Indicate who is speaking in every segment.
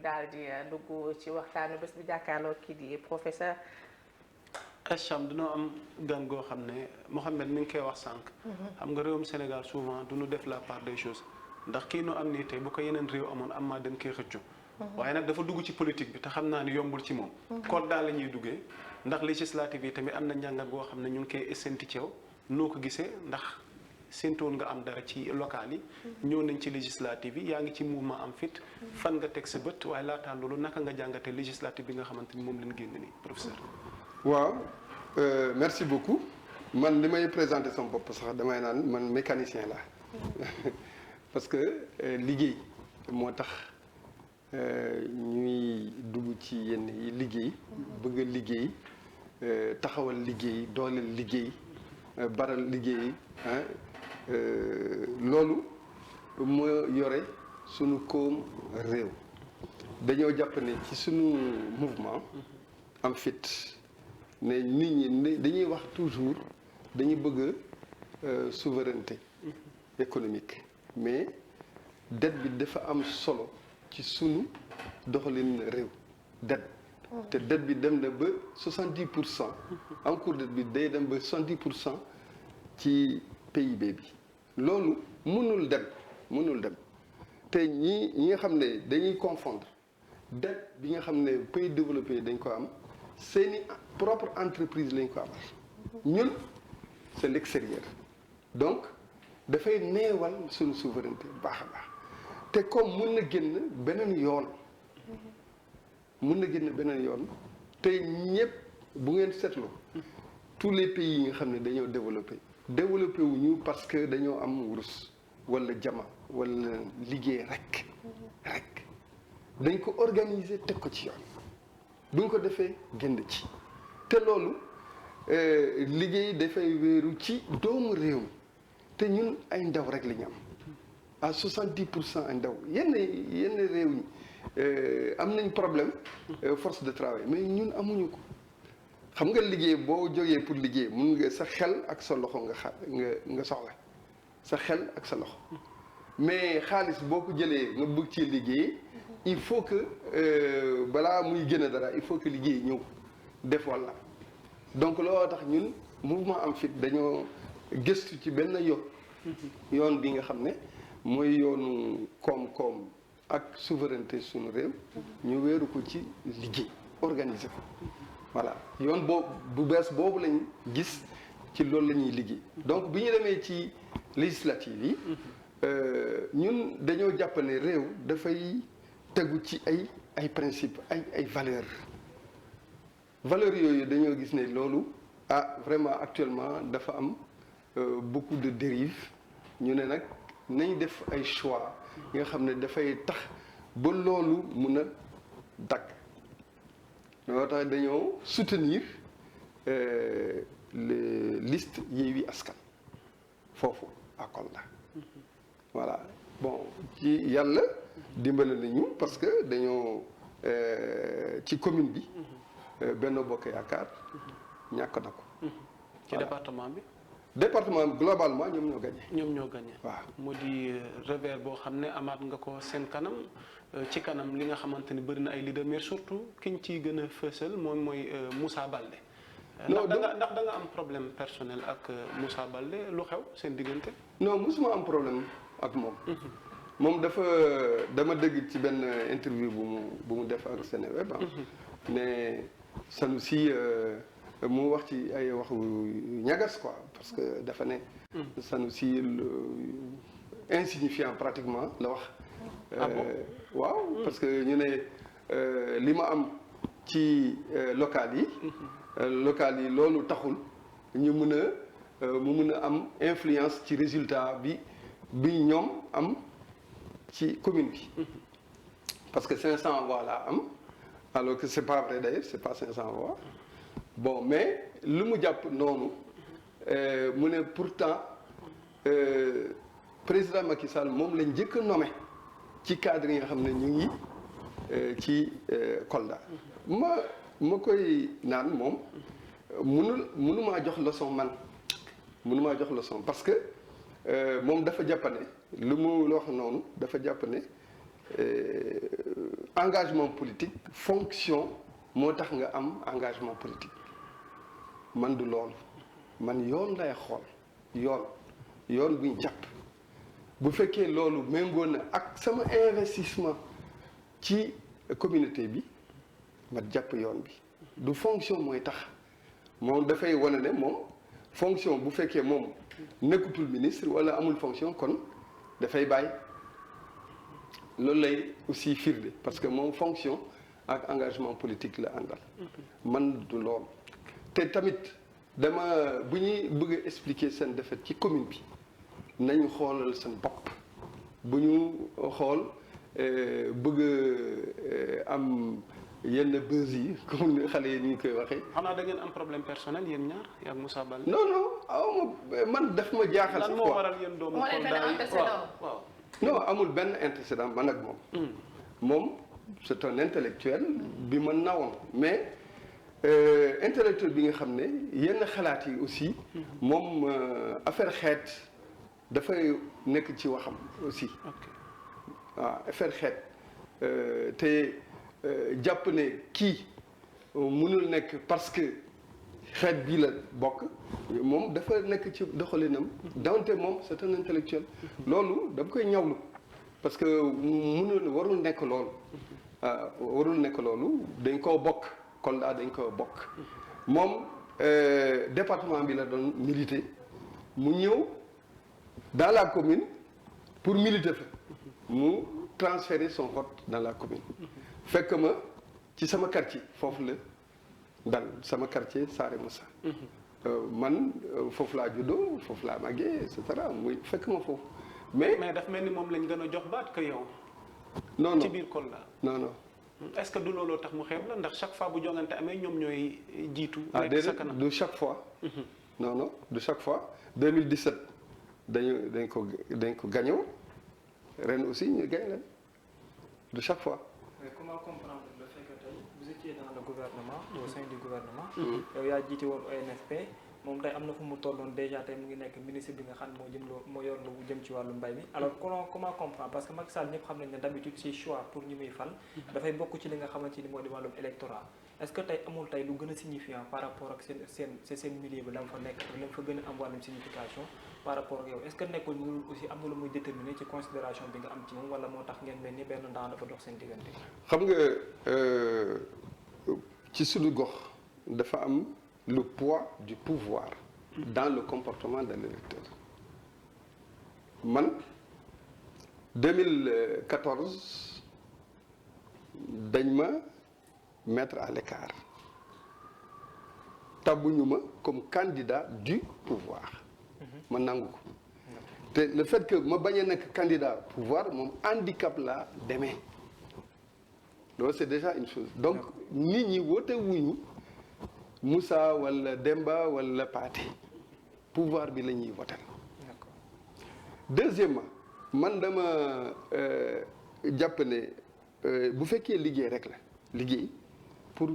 Speaker 1: daal di dugg ci waxtaanu bés bi jàkkaarloo kii di professeur.
Speaker 2: Acham dañoo am gan goo xam ne Mouhamed mi ngi koy wax sànq. xam nga réewum Sénégal souvent du ñu def la part des choses ndax kii nu am nii tey bu ko yeneen réew amoon am maa dañ koy xëccu. waaye nag dafa dugg ci politique bi te xam naa ni yombul ci moom. code daal la ñuy duggee ndax législative yi tamit am na njàngat goo xam ne ñu ngi koy essenti ci yow noo ko gisee ndax séntoon nga am dara ci local yi. ñëw nañ ci législative yi yaa ngi ci mouvement am fit. fan nga teg sa bët waaye laataa loolu naka nga jàngatee législative bi nga xamante ni moom lañ génn nii professeur.
Speaker 3: waaw merci beaucoup man li may présenter sama bopp sax damay naan man mécanicien la parce que liggéey moo tax ñuy dugg ci yenn yi liggéey bëgg a liggéey taxawal liggéey dooleel liggéey baral liggéey loolu moo yore sunu koom réew dañoo jàpp ne ci sunu mouvement am fit ne nit ñi dañuy wax toujours dañuy bëgg souveraineté économique mais dette bi dafa am solo ci sunu doxalin réew dette te dette bi dem na ba 70% encours dette bi day dem ba 70% ci PIB bi loolu mënul dem te ñi nga xam ne dañuy confondre dette bi nga xam ne pays développé dañ ko am seeni propre entreprise lañ ko amal ñun c'est l'extérieur donc dafay neewal suñu souveraineté baax a baax te comme mun na génn beneen yoon te ñëpp bu ngeen seetloo tous les pays yi nga xam ne dañoo développé wuñu parce que dañoo am wurus wala jama wala liggéey rek dañ ko organiser teg ko ci yoon bu ñu ko defee génn ci te loolu liggéey dafay wéeru ci doomu réew mi te ñun ay ndaw rek la ñu am à 70% ay ndaw yenn réew ñi am nañ problème force de travail mais ñun amuñu ko xam nga liggéey boo jógee pour liggéey mun nga sa xel ak sa loxo nga soxla sa xel ak sa loxo mais xaalis boo ko jëlee nga bëgg ci liggéey il faut que balaa muy gën a dara il faut que liggéey ñëw def walla donc looloo tax ñun mouvement am fit dañoo gëstu ci benn yoon bi nga xam ne mooy yoonu koom-koom ak souveraineté suñu réew ñu wéeru ko ci liggéey organiser ko voilà yoon boobu bu bees boobu lañ gis ci loolu la ñuy liggéey donc bi ñu demee ci législative yi ñun dañoo jàpp ne réew dafay tegu ci ay principe ay valeurs yooyu dañoo gis ne loolu vraiment actuellement dafa am beaucoup de dérives ñu ne nag nañ def ay choix yi nga xam ne dafay tax ba loolu mun a dakk loo tax dañoo soutenir les listes Yewwi Askan foofu à Kolda voilà bon ci yàlla dimbale nañu parce que dañoo ci commune bi Benno Bokk Yaakaar ñàkk na ko.
Speaker 2: ci département bi.
Speaker 3: département globalement ñoom ñoo gagné.
Speaker 2: waaw mu di revers boo xam ne amaat nga ko seen kanam ci kanam li nga xamante ni bëri na ay leader mais surtout kiñ ciy gën a fësal moom mooy Moussa Baldé. ndax da nga am problème personnel ak Moussa Baldé lu xew seen diggante.
Speaker 3: non mosuma am problème ak moom. moom dama dégg ci benn interview bu mu def ak Seneweb ne Sanoussi mu wax ci ay waxu ñagas quoi parce que dafa ne Sanoussi insignifiant pratiquement la wax. waaw parce que ñu ne li ma am ci local yi loolu taxul ñu mu mun a am influence ci résultat bi ñoom am ci commune bi parce que 500 voix laa am alors que c'est pas vrai d'ailleurs c'est pas 500 voix bon mais lu mu jàpp noonu mu ne pourtant président Macky Sall moom lañ njëkk a nommé ci cadre yi nga xam ne ñu ngi ci Kolda ma koy naan moom mënumaa jox leçon parce que moom dafa jàpp ne lu mu wax noonu dafa jàpp ne engagement politique fonction moo tax nga am engagement politique man du loolu man yoon lay xool yoon buñ jàpp bu fekkee loolu méngoo na ak sama investissement ci communauté bi ma jàpp yoon bi du fonction mooy tax moom dafay wane ne moom fonction bu fekkee moom nekkutul ministre wala amul fonction kon dafay bàyyi loolu lay aussi firnde parce que moom fonction ak engagement politique la àndal man du loolu te tamit dama bu ñuy bëgg a expliquer seen défaite ci commune bi nañu xoolal seen bopp bu ñu xool bëgg am yenn buzz yi comme ni xale yi ni ñu koy waxee.
Speaker 2: xanaa da ngeen am problème personnel yéen ñaar yaa ngi Moussa Baldé.
Speaker 3: non man daf ma jaaxal.
Speaker 2: lan moo waral yéen doomu
Speaker 1: waaw
Speaker 3: non amul benn antécédent man ak moom. moom c'est un intellectuel bi ma nawoon mais intellectuel bi nga xam ne yenn xalaat yi aussi. moom affaire xeet dafay nekk ci waxam aussi. waaw affaire xeet te jàpp ne kii mënul nekk parce que xeet bii la bokk moom dafa nekk ci doxalinam donte moom c'est un intellectuel loolu dama koy ñawlu parce que warul nekk loolu warul nekk loolu dañ koo bokk Kolda dañ koo bokk moom département bi la doon militer mu ñëw dans la commune pour militer fa mu transférer son vote dans la commune fekk ma ci sama quartier foofu la dal sama quartier Saare Moussa man foofu laa juddoo foofu laa màggee et cetera muy fekk ma foofu mais
Speaker 2: daf mel ni moom lañ gën a jox baat que yow.
Speaker 3: non
Speaker 2: ci biir Kolda.
Speaker 3: non
Speaker 2: est-ce que du looloo tax mu xeeb la ndax chaque fois bu jongante amee ñoom ñooy jiitu.
Speaker 3: nekk sa kanam du chaque fois. non du chaque fois 2017 dañ ko gañoo ren aussi ñu gañ leen de chaque fois.
Speaker 4: Mais comment comprendre le fait que vous étiez dans le gouvernement au sein du gouvernement. yow yaa jiite woon ONFP moom tey am na fu mu tolloon déjà tey mu ngi nekk ministre bi nga xam ne moo yor lu jëm ci wàllu mbay mi alors comment comprendre parce que Macky Sall ñëpp xam nañ ne d'habitude ci choix pour ñu muy fal dafay bokk ci li nga xamante ni moo di wàllum électorat est-ce que tey amul tey lu gën a signifiant par rapport ak seen milieu bi la mu fa nekk la mu fa gën a am wàllum signification par rapport ak yow est-ce que nekkul ñu aussi am na lu muy déterminer ci considération bi nga am ci moom wala moo tax ngeen mel ni benn ndaa dafa dox seen diggante.
Speaker 3: xam nga ci suñu gox dafa am le poids du pouvoir dans le comportement de l'électeur man 2014 dañ ma mettre à l'écart tabbuñu ma comme candidat du pouvoir ma nangu ko te le fait que ma bañ a nekk candidat pouvoir moom handicap laa demee loolu c'est déjà une chose donc nit ñi woote wuñu Moussa wala Demba wala Pathé pouvoir bi la ñuy voter deuxièmement man dama jàpp ne bu fekkee liggéey rek la liggéey pour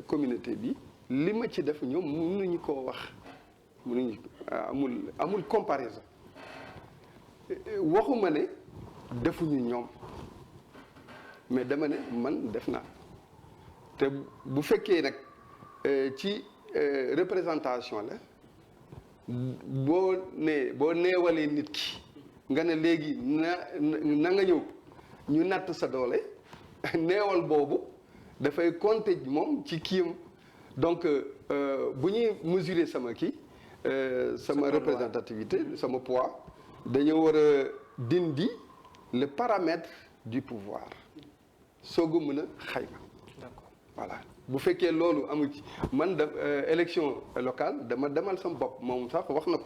Speaker 3: communauté bi li ma ci def ñoom mënuñu koo wax mënuñu amul comparaison waxuma ne defuñu ñoom mais dama ne man def naa te bu fekkee nag ci représentation la boo neewalee nit ki nga ne léegi na nga ñëw ñu natt sa doole neewal boobu dafay compter moom ci kiyam donc bu ñuy mesurer sama kii sama représentativité sama poids dañoo war a dindi le paramètre du pouvoir soog a mën a xayma voilà bu fekkee loolu amu ci man élection locale dama demal sama bopp moom sax wax na ko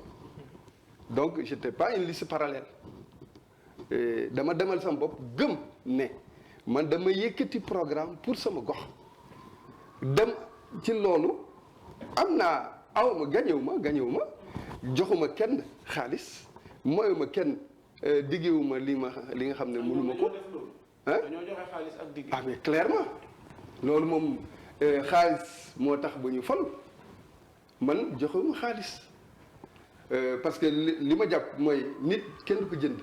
Speaker 3: donc j'étais pas une liste parallèle dama demal sama bopp gëm ne man dama yëkkati programme pour sama gox dem ci loolu am naa awma gañewu ma joxuma kenn xaalis mooyuma kenn diggewuma li nga xam ne mënuma ko
Speaker 2: dañoo joxe xaalis ak digg.
Speaker 3: ah mais clairement loolu moom xaalis moo tax ba ñu fal man joxewuma xaalis parce que li ma jàpp mooy nit kenn du ko jënd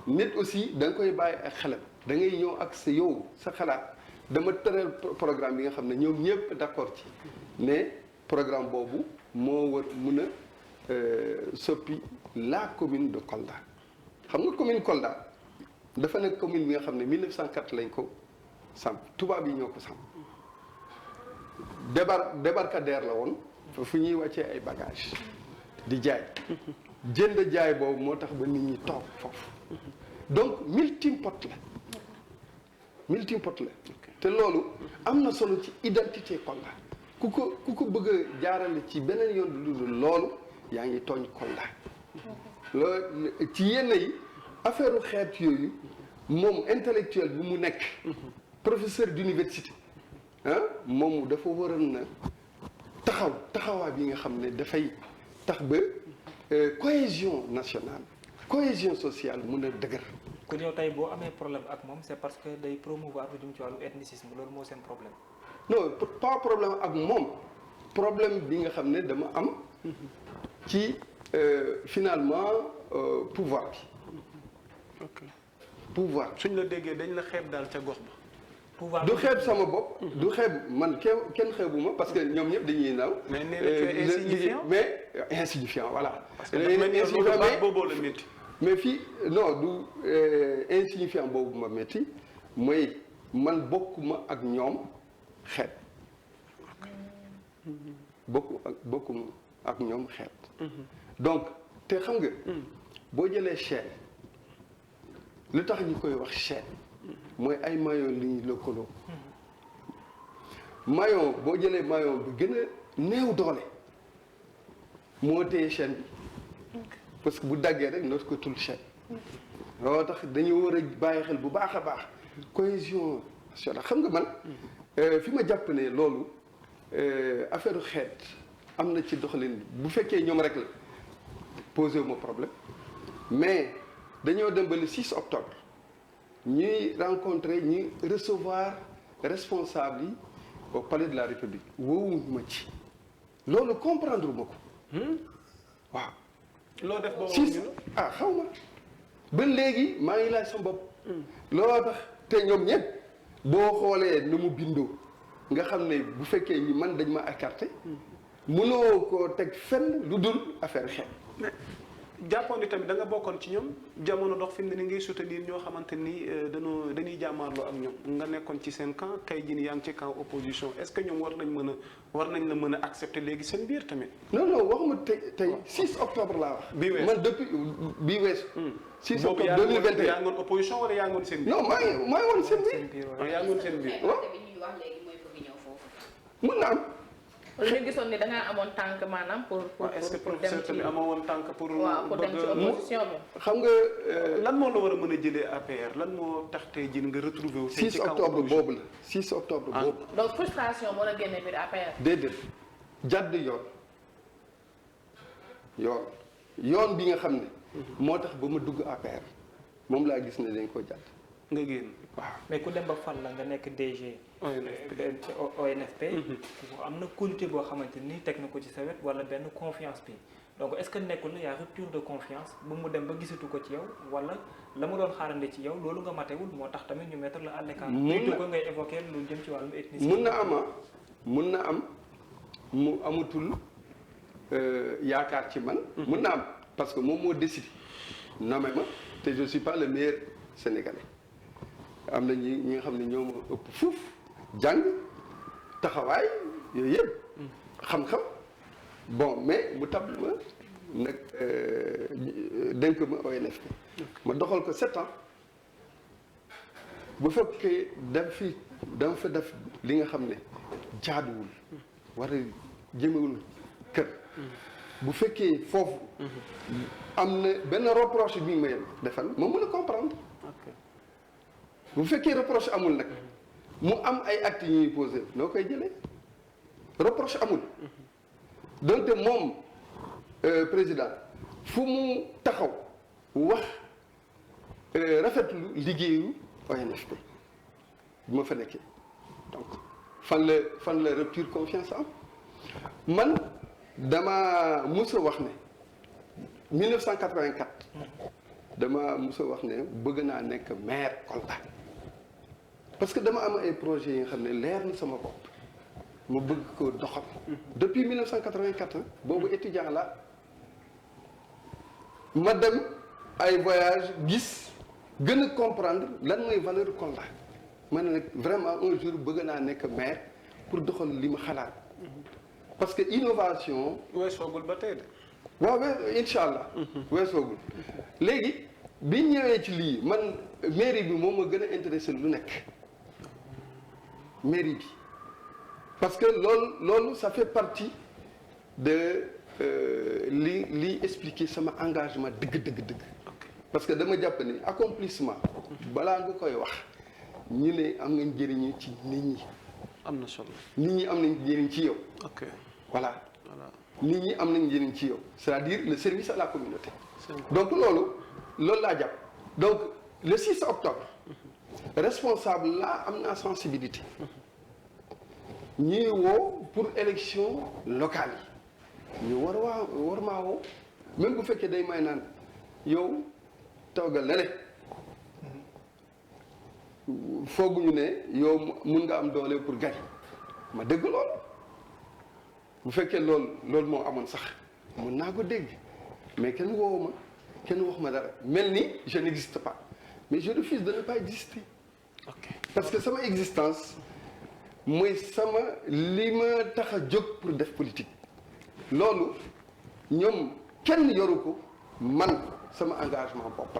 Speaker 3: nit aussi da nga koy bàyyi ak xelam da ngay ñëw ak sa yow sa xalaat dama tëral programme bi nga xam ne ñoom ñëpp d'accord ci ne programme boobu moo war mun a soppi la commune de Kolda xam nga commune Kolda dafa nekk commune bi nga xam ne 1904 lañ ko samp tubaab yi ñoo ko samp débarcadère la woon fu ñuy wàccee ay bagages di jaay jënd jaay boobu moo tax ba nit ñi toog foofu donc melting pot la te loolu am na solo ci identité Kolda ku ko bëgg a jaarale ci beneen yoon lu dul loolu yaa ngi tooñ Kolda loolu ci yenn yi affaire xeet yooyu moom intellectuel bi mu nekk professeur d'université moom dafa waroon na taxawaay bi nga xam ne dafay tax ba cohésion nationale cohésion sociale mun a dëgër.
Speaker 4: kon yow tey boo amee problème ak moom c'est parce que day promouvoir lu jëm ci wàllu ethnicisme loolu moo seen problème.
Speaker 3: non pas problème ak moom problème bi nga xam ne dama am ci finalement pouvoir bi.
Speaker 2: ok
Speaker 3: pouvoir
Speaker 2: suñ la déggee dañ la xeeb daal ca gox ba.
Speaker 4: pouvoir
Speaker 3: du xeeb sama bopp. du xeeb man kenn xeebuma parce que ñoom ñëpp dañuy naaw.
Speaker 2: mais nee na tu es insignifiant
Speaker 3: mais insignifiant voilà.
Speaker 2: parce que dafa mel ni loolu baax booboo la métti.
Speaker 3: mais fii non du insignifiant boobu ma métti mooy man bokkuma ak ñoom xeet. bokkuma ak ñoom xeet. donc te xam nga. boo jëlee chaîne lu tax ñu koy wax chaîne. mooy ay maillon li ñu lëkkaloo. maillon boo jëlee maillon bi gën a néew doole moo téye chaîne bi parce que bu daggee rek nootu ko tul chaîne. loolu tax dañu war a bàyyi xel bu baax a baax cohésion nationale xam nga man fi ma jàpp ne loolu affaire xeet am na ci doxalin bu fekkee ñoom rek la posé wu ma problème mais dañoo dem ba le 6 octobre. ñuy rencontrer ñuy recevoir responsable yi au palais de la République woowuñ ma ci loolu comprendre ma ko waaw.
Speaker 2: loo def ba
Speaker 3: si xaw ma ba léegi maa ngi laaj sama bopp. looloo tax te ñoom ñëpp boo xoolee nu mu bindoo nga xam ne bu fekkee ñi man dañ ma écarté mënoo koo teg fenn lu dul affaire xeet.
Speaker 2: jàppoon ni tamit da nga bokkoon ci ñoom jamono dox fi mu ne ni ngay soutenir ñoo xamante ni dañuy jàmmaarloo ak ñoom nga nekkoon ci seen camp tey jii yaa ngi ci camp opposition est-ce que ñoom war nañ la mën a accepter léegi seen biir tamit.
Speaker 3: non waxuma tey 6 octobre laa wax.
Speaker 2: bii weesu
Speaker 3: man depuis bii weesu. 6
Speaker 2: boobu
Speaker 3: octobre 2021
Speaker 2: yaa ngoon opposition wala yaa ngoon seen biir.
Speaker 3: non maa ngi woon seen biir.
Speaker 2: yaa ngoon seen biir.
Speaker 3: waaw mun na am.
Speaker 1: ñu gisoon ni da ngaa amoon tànk maanaam pour
Speaker 2: est-ce que
Speaker 1: dem
Speaker 2: professeur
Speaker 1: ci
Speaker 2: tamit amoo woon tànk pour.
Speaker 1: waaw pour dem ci opposition bi.
Speaker 3: xam nga.
Speaker 2: lan moo la war a mën a jëlee APR lan moo tax tey jii nga retrouver wu.
Speaker 3: 6 octobre boobu la 6 octobre boobu.
Speaker 1: donc frustration moo la génne biir APR.
Speaker 3: déedéet jàdd yoon bi nga xam ne. moo tax ba ma dugg APR moom laa gis ne dañ ko jàdd.
Speaker 2: nga génn
Speaker 3: waaw.
Speaker 4: mais ku dem ba fan la nga nekk DG. ONFP. am na qualité boo xamante ni teg na ko ci sa wet wala benn confiance bi donc est-ce que nekkul na yaa rupture de confiance ba mu dem ba gisatu ko ci yow wala la mu doon xaarande ci yow loolu nga matewul moo tax tamit ñu mettre la à l'écart. plutôt que ngay évoquer lu jëm ci wàllum ethnicité.
Speaker 3: mun na am mu amatul yaakaar ci man. mun na am parce que moom moo décidé nommé ma te je suis pas le meilleur sénégalais. am na ñi nga xam ne ñoo ma ëpp fuuf jàng taxawaay yooyu yëpp xam-xam bon mais mu tab ma nag dénk ma ONFP ma doxal ko 7 ans bu fekkee dama fa def li nga xam ne jaaduwul war a jëmewul kër bu fekkee foofu am na benn reproche bi may defal ma mën a comprendre bu fekkee reproche amul nag mu am ay actes yu ñuy posé noo koy jëlee reproche amul donte moom président fu mu taxaw wax rafetlu liggéeyu ONFP bu ma fa nekkee donc fan la rupture confiance am man dama mus a wax ne 1984 dama mus a wax ne bëgg naa nekk maire Kolda parce que dama am ay projets yi nga xam ne leer na sama bopp ma bëgg ko doxal. depuis 1984 boobu étudiant la ma dem ay voyage gis gën a comprendre lan mooy valeur Kolda ma ne nag vraiment un jour bëgg naa nekk maire pour doxal li ma xalaat parce que innovation.
Speaker 2: weesoogul ba tey de.
Speaker 3: waaw incha allah. weesoogul léegi bi ñëwee ci lii man mairie bi moom ma gën a intéressé lu nekk mairie bi parce que loolu ça fait partie de li expliquer sama engagement dëgg. parce que dama jàpp ni accomplissement balaa nga koy wax ñu ne am nga njëriñu ci nit ñi.
Speaker 2: am na solo.
Speaker 3: nit ñi am nañ njëriñ ci yow.
Speaker 2: ok
Speaker 3: voilà. nit ñi am nañ njëriñ ci yow c'est-à-dire le service à la communauté. donc loolu laa jàpp donc le 6 octobre responsable laa am naa sensibilité ñuy woo pour élection locale yi ñu war maa woo même bu fekkee day may naan yow toogal na ne fooguñu ne yow mun nga am doole pour gagner ma dégg loolu bu fekkee loolu moo amoon sax mun naa ko dégg mais kenn woowu ma kenn wax ma dara mel ni je n'existe pas mais je refuse de ne pas exister. parce que sama existence mooy sama li ma tax a jóg pour def politique loolu ñoom kenn yoru ko man sama engagement bopp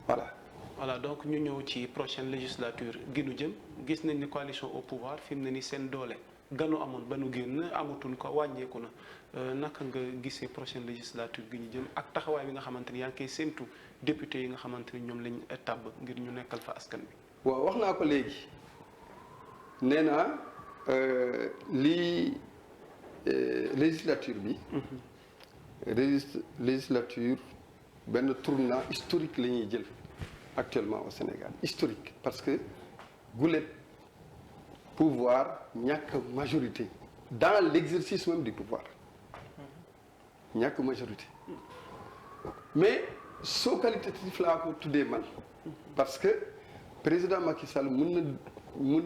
Speaker 3: la
Speaker 2: voilà donc ñu ñëw ci prochaine législature gi nu jëm gis nañ ni coalition au pouvoir fi mu ne ni seen doole ganu amoon ba nu génn amatuñ ko wàññeeku na naka nga gisee prochaine législature gi ñu jëm ak taxawaay bi nga xamante ni yaa ngi koy séntu député yi nga xamante ni ñoom lañ tàbb ngir ñu nekkal fa askan bi.
Speaker 3: waaw wax naa ko léegi nee naa législature bi. législature benn tournant historique la ñuy jël actuellement au Sénégal historique parce que gulet pouvoir ñàkk majorité dans l'exercice même du pouvoir ñàkk majorité mais soo qualitatif laa ko tuddee man parce que président Macky Sall mun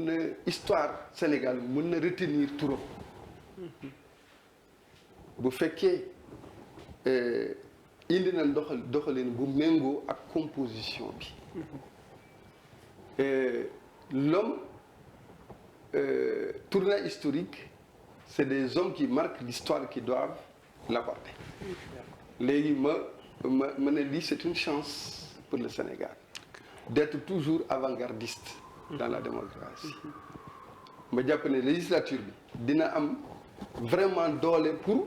Speaker 3: na histoire Sénégal mun na retenir turam bu fekkee indi na doxalin bu méngoo ak composition bi l'homme tournant historique c'est des hommes qui marquent l'histoire qui doivent l'aborder léegi ma ne lii c'est une chance pour le Sénégal d'être toujours avant-gardiste dans la démocratie ma jàpp ne législature bi dina am vraiment doole pour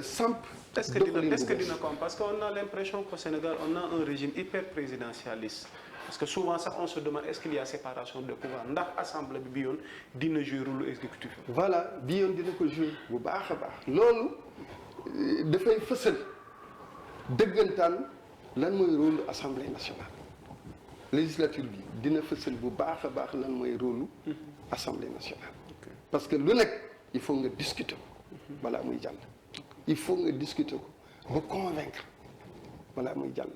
Speaker 3: samp
Speaker 2: est-ce que dina ko am parce que on a l'impression qu'au Sénégal on a un régime hyper présidentialiste parce que souvent sax on se demande est-ce qu'il y a séparation de pouvoir ndax assemblée bi yoon dina jouer rôle exécutif.
Speaker 3: voilà bi yoon dina ko jouer bu baax a baax loolu dafay fësal dëggantaan lan mooy rôle assemblée nationale législature bi dina fësal bu baax a baax lan mooy rôle assemblée nationale parce que lu nekk il faut nga discuter ko balaa muy jàll il faut nga discuter ko ba convaincre balaa muy jàll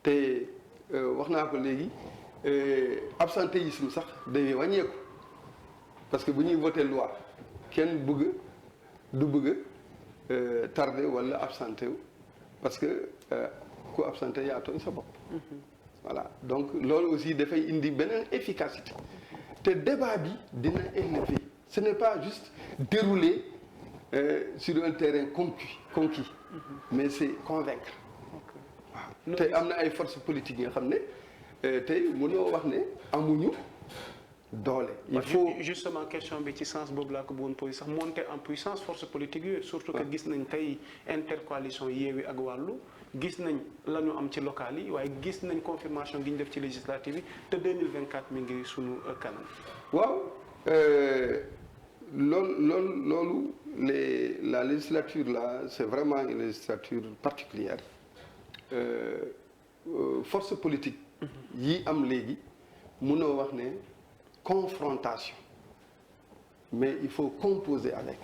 Speaker 3: te wax naa ko léegi absentéisme sax day wàññeeku parce que bu ñuy voter loi kenn du bëgg tardé wala absenté wu parce que ku absenté yaa tooñ sa bopp voilà donc loolu aussi dafay indi beneen efficacité te débat bi dina élevé ce n'est pas juste dérouler sur un terrain conquis mais c'est convaincre waaw te am na ay forces politiques yi nga xam ne tey mënoo wax ne amuñu doole. il faut
Speaker 2: justement question bi ci sens boobu laa ko bëggoon posé sax monter en puissance force politique yooyu surtout que gis nañ tey intercoalition Yewwi ak Wàllu gis nañ la ñu am ci local yi waaye gis nañ confirmation gi ñu def ci législative yi te 2024 mi ngi sunu kanam.
Speaker 3: waaw loolu la législature là c'est vraiment une législature particulière force politique yi am léegi mënoo wax ne confrontation mais il faut composer avec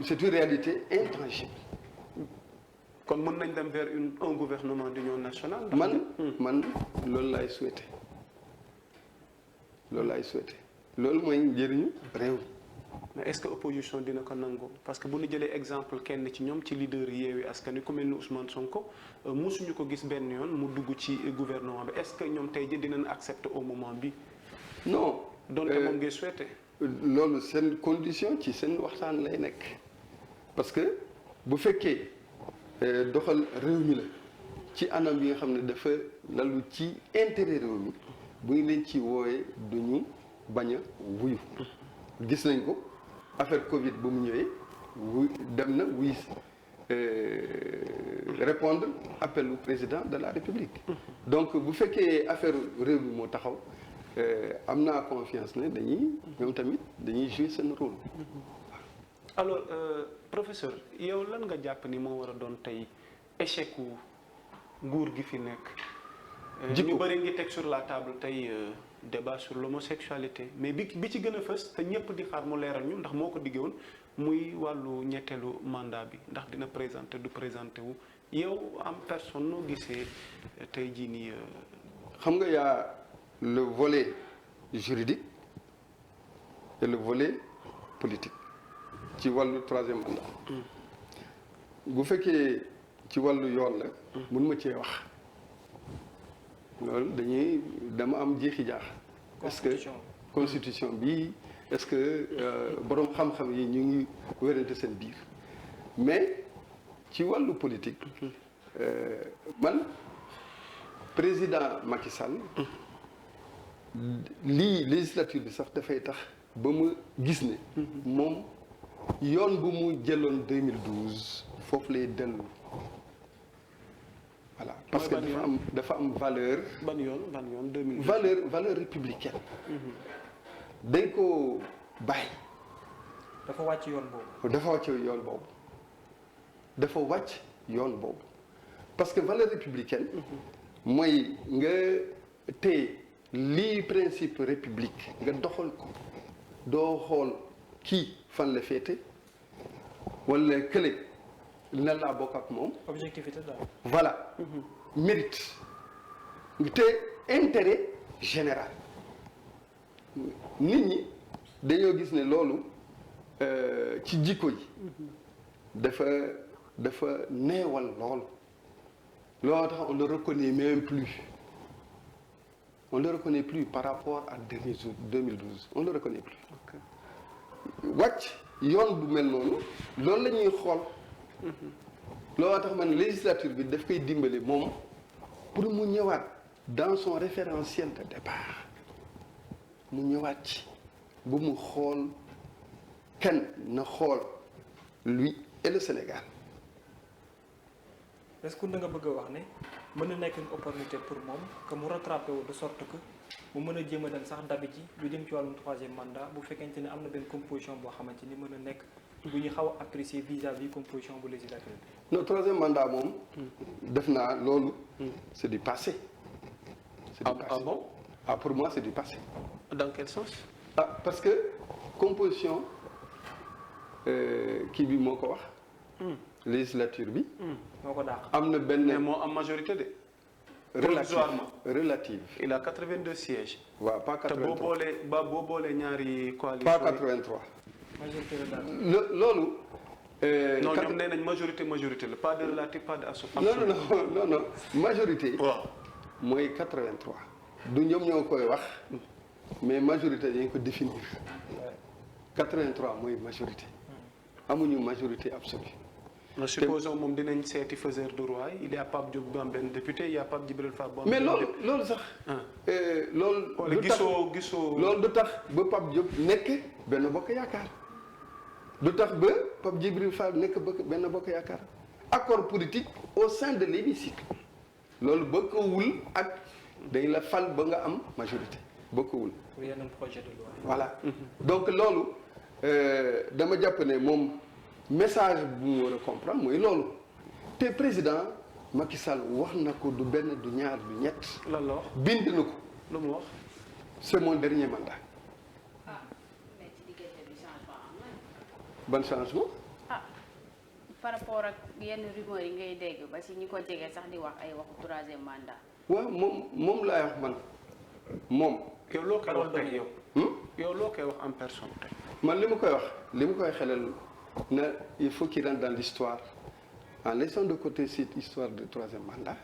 Speaker 3: c'est une réalité intangible
Speaker 2: kon mën nañ dem vers un gouvernement d'union nationale.
Speaker 3: man loolu laay souhaité loolu mooy njëriñu réew mi.
Speaker 2: mais est-ce que opposition dina ko nangu parce que bu ñu jëlee exemple kenn ci ñoom ci leader Yewwi Askan Wi ku mel ni Ousmane Sonko mosuñu ko gis benn yoon mu dugg ci gouvernement bi est-ce que ñoom tey jii dinañ accepter au moment bi.
Speaker 3: non
Speaker 2: donte moom ngay souhaité.
Speaker 3: loolu seen condition ci seen waxtaan lay nekk parce que bu fekkee doxal réew mi la ci anam bi nga xam ne dafa lalu ci intérêt réew mi bu ñu leen ci wooyee duñu bañ a wuyu. gis nañ ko affaire Covid bu mu ñëwee dem na wuy répondre appel au président de la République. donc bu fekkee affaire réew mi moo taxaw am naa confiance ne ñoom tamit dañuy jouer seen rôle.
Speaker 2: alors professeur yow lan nga jàpp ni moo war a doon tey échec wu nguur gi fi nekk. ñu bëri ngi teg sur la table tey débat sur l'homosexualité mais bi ci gën a fës te ñëpp di xaar mu leeral ñu ndax moo ko diggee woon muy wàllu ñetteelu mandat bi ndax dina présenté du présenté wu yow am personne noo gisee tey jii nii.
Speaker 3: xam nga yaa le volet juridique et le volet politique ci wàllu troisième mandat. bu fekkee ci wàllu yoon la. mun ma cee wax. loolu dama am jeexi jaax. est-ce que constitution bi est-ce que boroom xam-xam yi ñu ngi wérante seen biir mais ci wàllu politique man président Macky Sall lii législature bi sax dafay tax ba ma gis ne moom yoon bu mu jëloon 2012 foofu lay dellu. voilà parce que dafa am valeur.
Speaker 2: ban yoon 2012.
Speaker 3: valeur républicaine. dañ ko bàyyi.
Speaker 4: dafa wàcc yoon boobu.
Speaker 3: dafa wàcc yoon boobu parce que valeur républicaine. mooy nga téye lii principe république nga doxal ko doo xool kii fan la féete wala kële. dina laa bokk ak moom.
Speaker 4: objectivité daal.
Speaker 3: voilà. mérite. te intérêt général. nit ñi dañoo gis ne loolu ci jikko yi. dafa neewal lool. looloo tax on ne le reconnaît même plus. on ne le reconnaît plus par rapport à 2012 on ne le reconnaît plus. wàcc yoon bu mel noonu loolu la ñuy xool. looloo tax man législature bi daf koy dimbali moom pour mu ñëwaat dans son référentiel de départ mu ñëwaat ci bu mu xool kenn na xool lui et le Sénégal.
Speaker 4: est-ce que da nga bëgg a wax ne mën na nekk une opportunité pour moom que mu rattrapé wu de sorte que mu mën a jéem a dem sax dabi ji lu jëm ci wàllum troisième mandat bu fekkente ne am na benn composition boo xamante ni mën a nekk bu ñu xaw a apprécier vis-à-vis composition bu législative bi.
Speaker 3: non troisième mandat moom. def naa loolu. c'est du passé. c'est du passé.
Speaker 2: Ah bon?
Speaker 3: Ah pour moi c'est du passé.
Speaker 2: Dans quel sens?
Speaker 3: Ah parce que composition kii bi moo ko wax. législature bi.
Speaker 4: moo ko dàq.
Speaker 3: am na benn.
Speaker 2: mais moo am majorité de.
Speaker 3: relative.
Speaker 2: il a 82 sièges.
Speaker 3: waaw pas 83
Speaker 2: te boo boolee ñaari coalition.
Speaker 3: pas 83.
Speaker 4: majorité la daal.
Speaker 3: loolu.
Speaker 2: non ñoom nee nañ majorité la pas de relative pas de absolu.
Speaker 3: non majorité.
Speaker 2: waaw
Speaker 3: mooy 83. du ñoom ñoo koy wax. mais majorité dañ ko définir. 83 mooy majorité. amuñu majorité absolue.
Speaker 2: supposons moom dinañ seeti faiseur de roi il y a Pape Diop bu am benn député il y a Pape Djibril Fall bu am
Speaker 3: mais loolu sax. loolu.
Speaker 2: gisoo
Speaker 3: loolu du tax ba Pape Diop nekk benn bokk yaakaar. du tax ba Pape Djibril Fall nekk benn bokk yaakaar. accord politique au sein de l'hémicycle. loolu bokkawul ak dañ la fal ba nga am majorité bokkawul.
Speaker 4: pour yeneen projet de loi.
Speaker 3: voilà donc loolu dama jàpp ne moom. message bu mu war a comprendre mooy loolu te président Macky Sall wax na ko du benn du ñaar du ñett.
Speaker 2: lan la wax
Speaker 3: bind na ko.
Speaker 2: lu mu wax.
Speaker 3: c'est mon dernier mandat.
Speaker 1: mais ci diggante bi changement am na.
Speaker 3: ban changement.
Speaker 5: par rapport ak yenn rumeur yi ngay dégg ba si ñi ko jege sax di wax ay waxu 3e mandat.
Speaker 3: waaw moom laay wax man moom.
Speaker 2: yow loo koy wax tey yow loo koy wax en personne tey.
Speaker 3: man li ma koy xelal na il faut qu'il rentre dans l'histoire en laissant de côté cette histoire de 3e mandat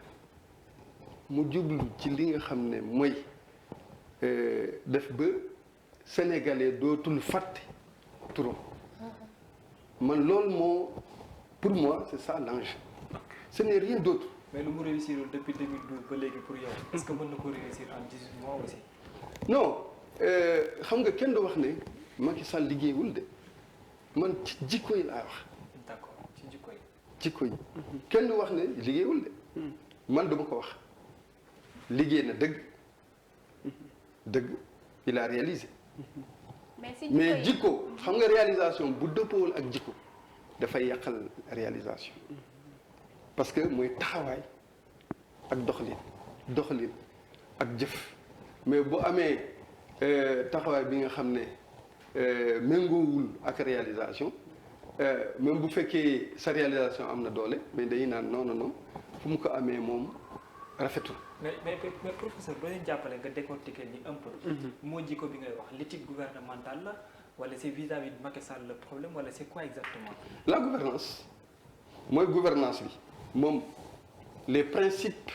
Speaker 3: mu jublu ci li nga xam ne mooy def ba sénégalais dootul fàtte turam man loolu moo pour moi c'est ça l'enjeu ce n'est rien d'autre.
Speaker 4: mais lu mu réussir depuis 2012 ba léegi pour yow est-ce que mën na ko réussir en 18 mois aussi.
Speaker 3: non xam nga kenn du wax ne Macky Sall liggéeyul de man ci jikko yi laa wax.
Speaker 4: d'accord ci jikko yi.
Speaker 3: jikko yi kenn du wax ne liggéeyul de man duma ko wax liggéey na dëgg il a réalisé mais jikko xam nga réalisation bu dëppoowul ak jikko dafay yàqal réalisation parce que mooy taxawaay ak doxalin ak jëf mais bu amee taxawaay bi nga xam ne méngoowul ak réalisation même bu fekkee sa réalisation am na doole mais dañuy naan non fu mu ko amee moom rafetul.
Speaker 4: mais professeur doo leen jàppale nga décortiquer ni un peu. moo jikko bi ngay wax l'éthique gouvernementale la wala c'est vis-à-vis de Macky Sall le problème wala c'est quoi exactement.
Speaker 3: la gouvernance mooy gouvernance bi moom les principes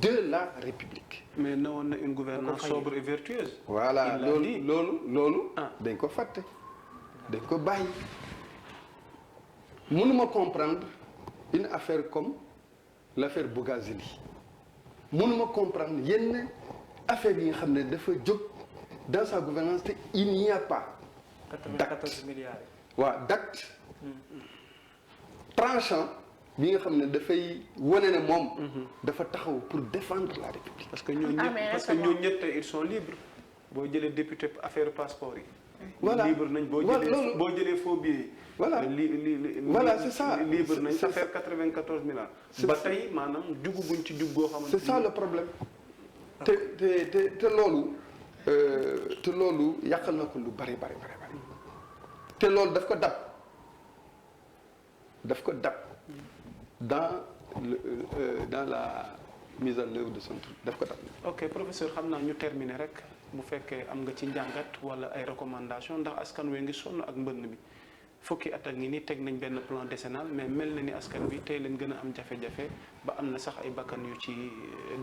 Speaker 3: de la République.
Speaker 2: mais ne woon na une gouvernance sobre et vertueuse.
Speaker 3: voilà loolu dañ ko fàtte dañ ko bàyyi mënuma comprendre une affaire comme l'affaire Bougazelli mënuma comprendre yenn affaire yi nga xam ne dafa jóg dans sa gouvernance te il n'y a pas
Speaker 4: 94 milliards
Speaker 3: waaw d'acte tranchant bi nga xam ne dafay wane ne moom dafa taxaw pour défendre la République.
Speaker 2: parce que ñooñu ñett ils sont libres boo jëlee député affaire passeport yi.
Speaker 3: voilà
Speaker 2: libre nañ boo jëlee faux billets.
Speaker 3: voilà c'est ça
Speaker 2: libre nañ affaire 94 milliards. ba tey maanaam juguguñ ci jug goo xamante
Speaker 3: c'est ça le problème. te loolu yàqal na ko lu bari te loolu daf ko dab dans la mise en œuvre de son truc daf ko dab.
Speaker 2: ok professeur xam naa ñu terminer rek bu fekkee am nga ci njàngat wala ay recommandation ndax askan wi ngi sonn ak mbënn mi fukki at ak ngi ni teg nañ benn plan décennal mais mel na ni askan wi tey leen gën a am jafe-jafe ba am na sax ay bakkan yu ci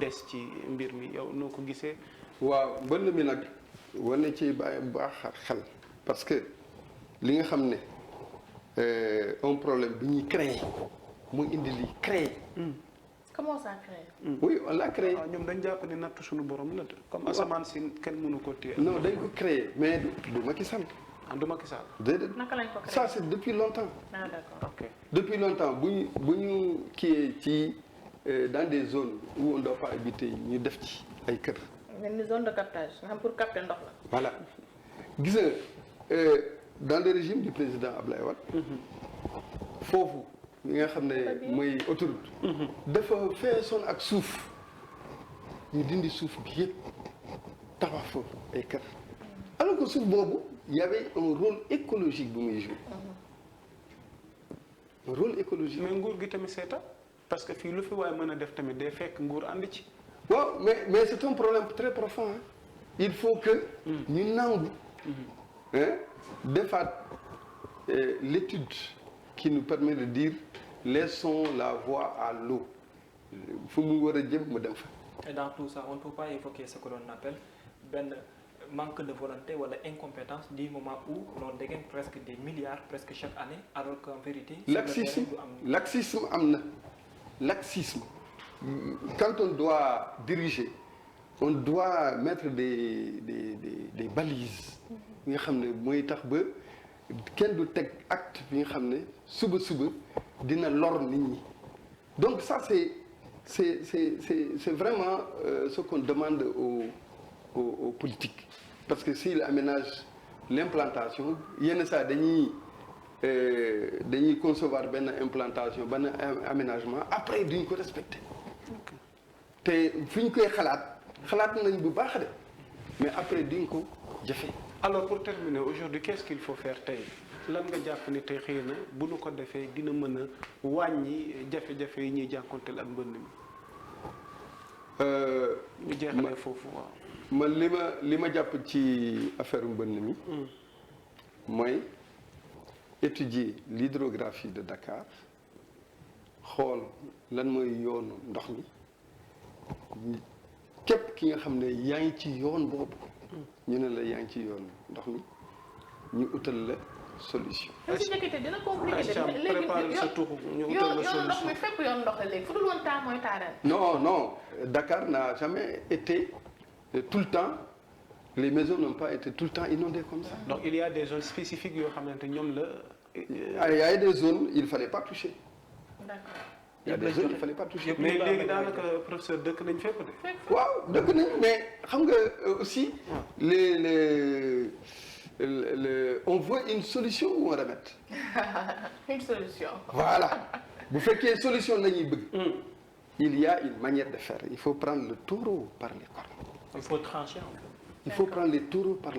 Speaker 2: des ci mbir mi yow noo ko gisee.
Speaker 3: waaw mbënn mi nag war na ci bàyyi bu baax xel parce que li nga xam ne un problème bi ñuy créer mu indi lii créer.
Speaker 1: comment ça créer.
Speaker 3: oui on l'a créé.
Speaker 2: waaw ñoom dañ jàpp ni nattu suñu borom la comme asamaan si kenn mënu ko téye.
Speaker 3: non dañ ko créer mais du Macky Sall.
Speaker 2: du Macky Sall.
Speaker 3: déedéet
Speaker 1: naka lañ ko créer
Speaker 3: ça c'est depuis longtemps.
Speaker 1: ah d'accord
Speaker 2: ok
Speaker 3: depuis longtemps bu ñu kiiyee ci dans des zones où on doit pas habiter ñu def ci ay kër.
Speaker 1: une zone de captage nga xam pour capter ndox la.
Speaker 3: voilà gis nga dans le régime du président Ablaye Wade. foofu li nga xam ne mooy autoroute. dafa feesoon ak suuf ñu dindi suuf bi yëpp tabax foofu ay kër. alors que suuf boobu y avait un rôle écologique bu muy jouer. un rôle écologique.
Speaker 2: mais nguur gi tamit seeta parce que fii lu fi waaye mën a def tamit day fekk nguur ànd ci.
Speaker 3: waaw mais c'est un problème très profond hein. Il faut que ñu nangu defaat l'étude qui nous permet de dire laissons la voie à l'eau fu mu war a jëm mu dem fa.
Speaker 4: Et dans tout ça on ne peut pas évoquer ce que l'on appelle benn manque de volonté wala incompétence du moment où l'on dégaine presque des milliards presque chaque année alors qu'en vérité.
Speaker 3: laxisme am na laxisme. Quand on doit diriger on doit mettre des balises yi nga xam ne mooy tax ba kenn du teg acte bi nga xam ne suba dina lor nit ñi donc ça c'est vraiment ce qu'on demande aux politiques parce que s'ils aménagent l'implantation yenn saa dañuy concevoir benn implantation benn aménagement après duñ ko respecter te fi ñu koy xalaat nañ bu baax de mais après duñ ko jëfe.
Speaker 2: Alors pour terminer aujourd'hui qu'est-ce qu'il faut faire tey lan nga jàpp ni tey xëy na bu nu ko defee dina mën a wàññi jafe-jafe yi ñuy jànkonteel ak mbënn mi. ñu jeexalee foofu waaw.
Speaker 3: man li ma jàpp ci affaire mbënn mi. mooy étudier l'hydrographie de Dakar xool lan mooy yoonu ndox mi képp ki nga xam ne yaa ngi ci yoon boobu ñu ne la yaa ngi ci yoon ndox mi ñu utal la solution.
Speaker 1: si njëkkite dina compliqué de léegi yoon ndox mi fépp yoon ndox la léegi fu dul woon taa mooy taa ren.
Speaker 3: non Dakar n'a jamais été tout le temps. Les maisons n'ont pas été tout le temps inondées comme ça.
Speaker 2: Donc il y a des zones spécifiques yoo xamante ñoom la.
Speaker 3: Il y a des zones il fallait pas toucher.
Speaker 1: D'accord.
Speaker 3: Il y a des zones il fallait pas toucher.
Speaker 2: mais léegi daanaka professeur dëkk nañ fépp de.
Speaker 3: waaw dëkk nañ mais xam nga aussi. on veut une solution ou un remède.
Speaker 1: Une solution.
Speaker 3: Voilà bu fekkee solution la ñuy bëgg. Il y a une manière de faire il faut prendre le taureau par les cornes.
Speaker 4: Il faut trancher en fait.
Speaker 3: Il faut prendre les taureaux par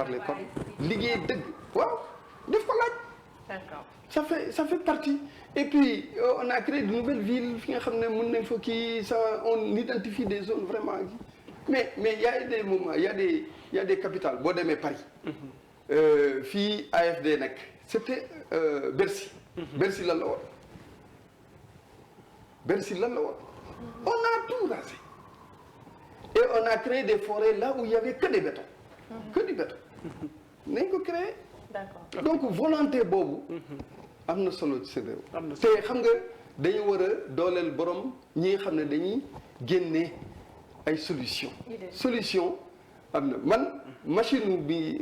Speaker 3: les cornes liggéey dëgg waaw def ko laaj.
Speaker 1: D'accord.
Speaker 3: Ça fait partie et puis on a créé de nouvelles villes fi nga xam ne mën nañ fa kii ça on identifie des zones vraiment mais il y a des moments il y a des capitales boo demee Paris. fii AFD nekk c'était Bercy. Bercy lan la woon Bercy lan la woon on a tout rasé. Et on a créé des forêts là où il y avait que des bétons. Que du béton. nañ ko créé.
Speaker 1: D'accord.
Speaker 3: Donc volonté boobu. am na solo ci seen réew. te xam nga dañu war a dooleel borom ñi nga xam ne dañuy génne ay solution solution am na man machine bi.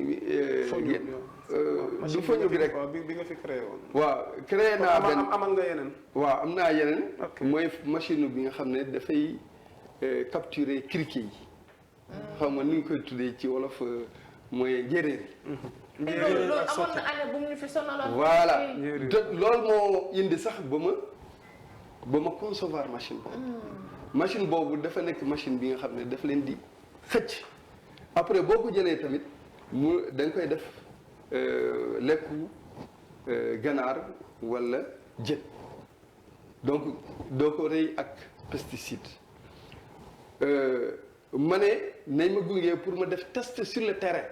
Speaker 3: du foño bi rek
Speaker 2: bi nga fi créé woon.
Speaker 3: waaw créé naa benn
Speaker 2: amal nga yeneen.
Speaker 3: waaw am naa yeneen. mooy machine bi nga xam ne dafay. Capturer criquet yi. xam nga ni ñu koy tuddee ci wolof mooy njéeréer yi.
Speaker 1: loolu amoon na année bu mu ñu fi sonaloon.
Speaker 3: voilà loolu moo indi sax ba ma concevoir machine boobu. machine boobu dafa nekk machine bi nga xam ne dafa leen di xëcc. après boo ko jëlee tamit da nga koy def lekku ganaar walla jën donc doo ko rëy ak pesticide. ma ne nañ ma gunge pour ma def test sur le terrain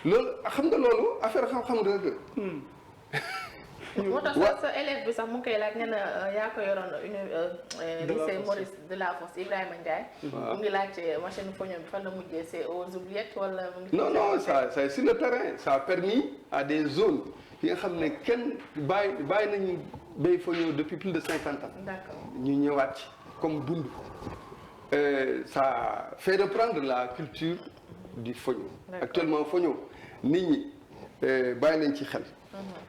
Speaker 3: loolu xam nga loolu affaire xam-xam rek la.
Speaker 1: moo tax sa élève bi sax mu ngi koy laaj nee na yaa ko yoroon lycée Maurice Delafosse Ibrahima Ndiaye. mu ngi laaj machine foño bi fan la mujjee c'est aux oubliettes wala.
Speaker 3: non ça sur le terrain ça a permis à des zones yi nga xam ne kenn bàyyi nañu béy foño depuis plus de 50 ans.
Speaker 1: D'accord.
Speaker 3: ñu ñëwaat ci comme dund. Ça fait reprendre la culture du fognon. Actuellement fognon nit ñi bàyyi nañ ci xel.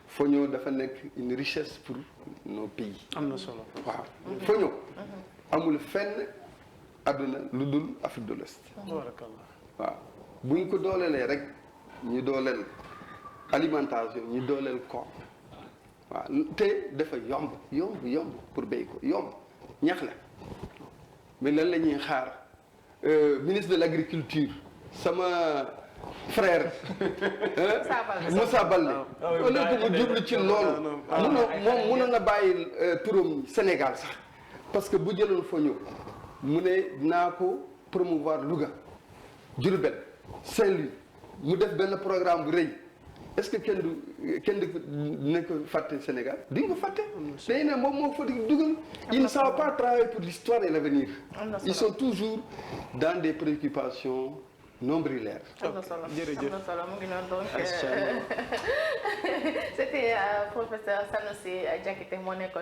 Speaker 3: Fognon dafa nekk une richesse pour nos pays.
Speaker 2: am na solo
Speaker 3: waaw fognon amul fenn àdduna lu dul Afrique de l'Ouest. waaw bu ñu ko dooleelee rek ñu dooleel alimentation ñu dooleel koom waaw te dafa yomb pour béy ko yomb ñax la. mais lan la ñuy xaar ministre de l'agriculture sama frère Moussa Baldé au lieu que mu jublu ci loolu moom mënoon na bàyyi turam Sénégal sax parce que bu jëloon foño mu ne dinaa ko promouvoir Louga Diourbel Saint-Louis mu def benn programme bu rëy est-ce que kenn dina ko fàtte Sénégal duñ ko fàtte day ne moom moo fa dugal ils ne savent pas travailler pour l'histoire et l'avenir ils sont toujours dans des préoccupations nombrilaires.
Speaker 1: am na solo
Speaker 2: jërëjëf
Speaker 1: am na solo mu ngi noonu donc c'était professeur Sanoussi Diakité moo nekkoon